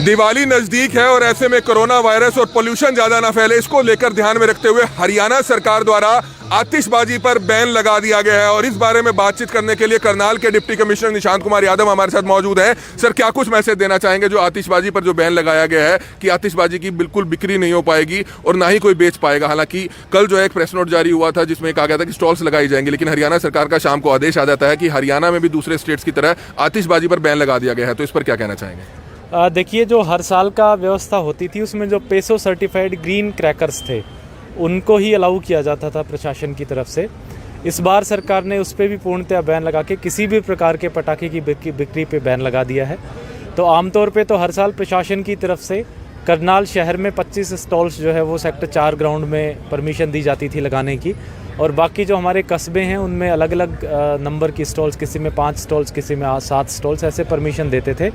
दिवाली नजदीक है और ऐसे में कोरोना वायरस और पोल्यूशन ज्यादा ना फैले, इसको लेकर ध्यान में रखते हुए हरियाणा सरकार द्वारा आतिशबाजी पर बैन लगा दिया गया है। और इस बारे में बातचीत करने के लिए करनाल के डिप्टी कमिश्नर निशांत कुमार यादव हमारे साथ मौजूद हैं। सर, क्या कुछ मैसेज देना चाहेंगे जो आतिशबाजी पर जो बैन लगाया गया है कि आतिशबाजी की बिल्कुल बिक्री नहीं हो पाएगी और ना ही कोई बेच पाएगा। हालांकि कल जो है एक प्रेस नोट जारी हुआ था जिसमें कहा गया था कि स्टॉल्स लगाई जाएंगी, लेकिन हरियाणा सरकार का शाम को आदेश आ जाता है कि हरियाणा में भी दूसरे स्टेट्स की तरह आतिशबाजी पर बैन लगा दिया गया है। तो इस पर क्या कहना चाहेंगे? देखिए, जो हर साल का व्यवस्था होती थी उसमें जो पेसो सर्टिफाइड ग्रीन क्रैकर्स थे उनको ही अलाउ किया जाता था प्रशासन की तरफ से। इस बार सरकार ने उस पर भी पूर्णतः बैन लगा के किसी भी प्रकार के पटाखे की बिक्री पे बैन लगा दिया है। तो आमतौर पे तो हर साल प्रशासन की तरफ से करनाल शहर में 25 स्टॉल्स जो है वो सेक्टर 4 ग्राउंड में परमिशन दी जाती थी लगाने की, और बाकी जो हमारे कस्बे हैं उनमें अलग अलग नंबर की स्टॉल्स, किसी में 5 स्टॉल्स, किसी में 7 स्टॉल्स, ऐसे परमिशन देते थे।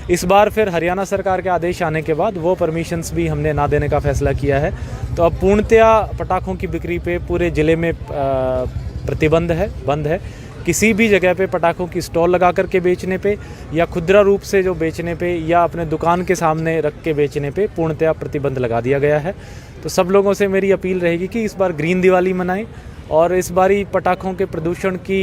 इस बार फिर हरियाणा सरकार के आदेश आने के बाद वो परमिशंस भी हमने ना देने का फैसला किया है। तो अब पूर्णतया पटाखों की बिक्री पे पूरे ज़िले में प्रतिबंध है, बंद है। किसी भी जगह पे पटाखों की स्टॉल लगा करके बेचने पे या खुदरा रूप से जो बेचने पे या अपने दुकान के सामने रख के बेचने पे पूर्णतया प्रतिबंध लगा दिया गया है। तो सब लोगों से मेरी अपील रहेगी कि इस बार ग्रीन दिवाली मनाएं, और इस बारी पटाखों के प्रदूषण की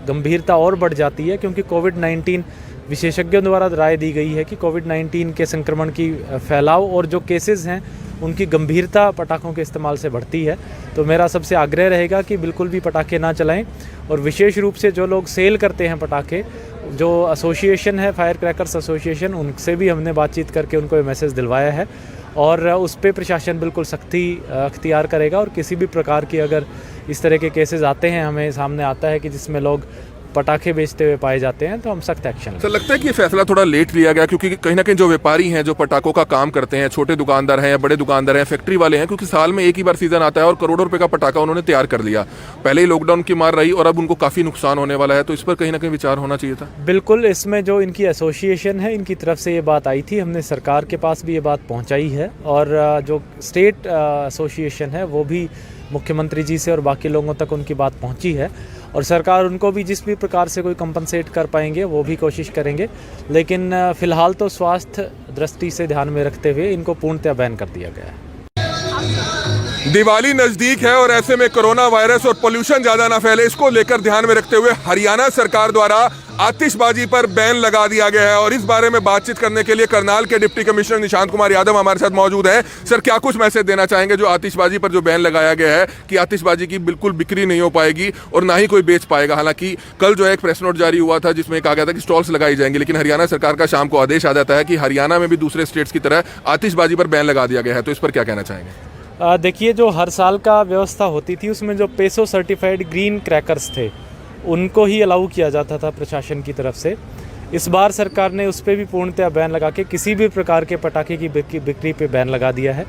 गंभीरता और बढ़ जाती है क्योंकि कोविड-19 विशेषज्ञों द्वारा राय दी गई है कि कोविड-19 के संक्रमण की फैलाव और जो केसेस हैं उनकी गंभीरता पटाखों के इस्तेमाल से बढ़ती है। तो मेरा सबसे आग्रह रहेगा कि बिल्कुल भी पटाखे ना चलाएं, और विशेष रूप से जो लोग सेल करते हैं पटाखे, जो एसोसिएशन है फायर क्रैकर्स एसोसिएशन, उनसे भी हमने बातचीत करके उनको ये मैसेज दिलवाया है, और उस पर प्रशासन बिल्कुल सख्ती अख्तियार करेगा। और किसी भी प्रकार की अगर इस तरह के केसेस आते हैं, हमें सामने आता है कि जिसमें लोग पटाखे बेचते हुए पाए जाते हैं, तो हम सख्त एक्शन लेंगे। सर, लगता है कि ये फैसला थोड़ा लेट लिया गया क्योंकि कहीं ना कहीं जो व्यापारी हैं, जो पटाखों का काम करते हैं, छोटे दुकानदार हैं या बड़े दुकानदार हैं, फैक्ट्री वाले हैं, क्योंकि साल में एक ही बार सीजन आता है और करोड़ों रुपए का पटाखा उन्होंने तैयार कर लिया। पहले ही लॉकडाउन की मार रही और अब उनको काफी नुकसान होने वाला है। तो इस पर कहीं ना कहीं विचार होना चाहिए था। बिल्कुल, इसमें जो इनकी एसोसिएशन है, इनकी तरफ से ये बात आई थी, हमने सरकार के पास भी ये बात पहुँचाई है, और जो स्टेट एसोसिएशन है वो भी मुख्यमंत्री जी से और बाकी लोगों तक उनकी बात पहुंची है, और सरकार उनको भी जिस भी प्रकार से कोई कंपनसेट कर पाएंगे वो भी कोशिश करेंगे। लेकिन फ़िलहाल तो स्वास्थ्य दृष्टि से ध्यान में रखते हुए इनको पूर्णतः बैन कर दिया गया है। दिवाली नजदीक है और ऐसे में कोरोना वायरस और पोल्यूशन ज्यादा ना फैले, इसको लेकर ध्यान में रखते हुए हरियाणा सरकार द्वारा आतिशबाजी पर बैन लगा दिया गया है। और इस बारे में बातचीत करने के लिए करनाल के डिप्टी कमिश्नर निशांत कुमार यादव हमारे साथ मौजूद हैं। सर, क्या कुछ मैसेज देना चाहेंगे जो आतिशबाजी पर जो बैन लगाया गया है कि आतिशबाजी की बिल्कुल बिक्री नहीं हो पाएगी और ना ही कोई बेच पाएगा। हालांकि कल जो है एक प्रेस नोट जारी हुआ था जिसमें कहा गया था कि स्टॉल्स लगाई जाएंगी, लेकिन हरियाणा सरकार का शाम को आदेश आ जाता है कि हरियाणा में भी दूसरे स्टेट्स की तरह आतिशबाजी पर बैन लगा दिया गया है। तो इस पर क्या कहना चाहेंगे? देखिए, जो हर साल का व्यवस्था होती थी उसमें जो पेसो सर्टिफाइड ग्रीन क्रैकर्स थे उनको ही अलाउ किया जाता था प्रशासन की तरफ से। इस बार सरकार ने उस पर भी पूर्णतः बैन लगा के किसी भी प्रकार के पटाखे की बिक्री पे बैन लगा दिया है।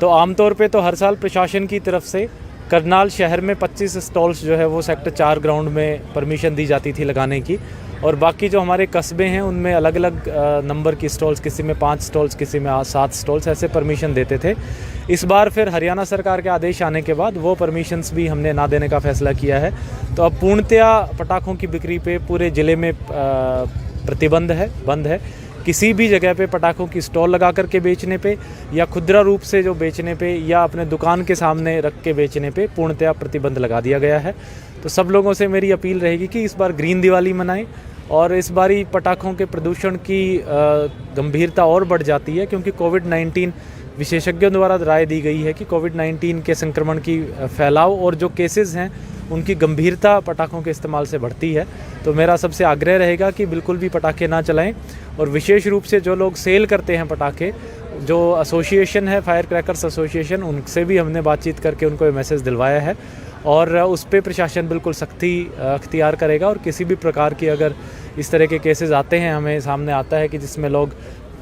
तो आमतौर पे तो हर साल प्रशासन की तरफ से करनाल शहर में 25 स्टॉल्स जो है वो सेक्टर 4 ग्राउंड में परमिशन दी जाती थी लगाने की, और बाकी जो हमारे कस्बे हैं उनमें अलग अलग नंबर की स्टॉल्स, किसी में 5 स्टॉल्स, किसी में 7 स्टॉल्स, ऐसे परमिशन देते थे। इस बार फिर हरियाणा सरकार के आदेश आने के बाद वो परमिशंस भी हमने ना देने का फैसला किया है। तो अब पूर्णतया पटाखों की बिक्री पे पूरे ज़िले में प्रतिबंध है, बंद है। किसी भी जगह पे पटाखों की स्टॉल लगा करके बेचने पे या खुदरा रूप से जो बेचने पे या अपने दुकान के सामने रख के बेचने पे पूर्णतया प्रतिबंध लगा दिया गया है। तो सब लोगों से मेरी अपील रहेगी कि इस बार ग्रीन दिवाली मनाएं, और इस बारी पटाखों के प्रदूषण की गंभीरता और बढ़ जाती है क्योंकि कोविड-19 विशेषज्ञों द्वारा राय दी गई है कि कोविड-19 के संक्रमण की फैलाव और जो केसेस हैं उनकी गंभीरता पटाखों के इस्तेमाल से बढ़ती है। तो मेरा सबसे आग्रह रहेगा कि बिल्कुल भी पटाखे ना चलाएं, और विशेष रूप से जो लोग सेल करते हैं पटाखे, जो एसोसिएशन है फायर क्रैकर्स एसोसिएशन, उनसे भी हमने बातचीत करके उनको ये मैसेज दिलवाया है, और उस पर प्रशासन बिल्कुल सख्ती अख्तियार करेगा। और किसी भी प्रकार की अगर इस तरह के केसेस आते हैं, हमें सामने आता है कि जिसमें लोग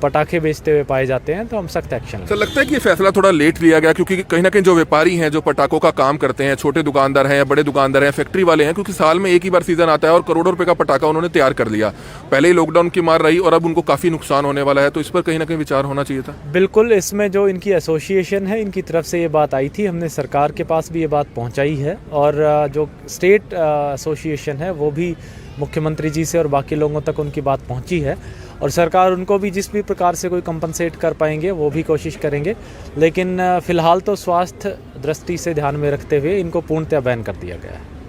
पटाखे बेचते हुए पाए जाते हैं, तो हम सख्त एक्शन लेंगे। सर, लगता है कि ये फैसला थोड़ा लेट लिया गया क्योंकि कहीं ना कहीं जो व्यापारी हैं, जो पटाखों का काम करते हैं, छोटे दुकानदार हैं या बड़े दुकानदार हैं, फैक्ट्री वाले हैं, क्योंकि साल में एक ही बार सीजन आता है और करोड़ों रुपए का पटाखा उन्होंने तैयार कर लिया। पहले ही लॉकडाउन की मार रही और अब उनको काफी नुकसान होने वाला है। तो इस पर कहीं ना कहीं विचार होना चाहिए था। बिल्कुल, इसमें जो इनकी एसोसिएशन है, इनकी तरफ से ये बात आई थी, हमने सरकार के पास भी ये बात पहुँचाई है, और जो स्टेट एसोसिएशन है वो भी मुख्यमंत्री जी से और बाकी लोगों तक उनकी बात पहुंची है, और सरकार उनको भी जिस भी प्रकार से कोई कंपनसेट कर पाएंगे वो भी कोशिश करेंगे, लेकिन फ़िलहाल तो स्वास्थ्य दृष्टि से ध्यान में रखते हुए इनको पूर्णतः बैन कर दिया गया है।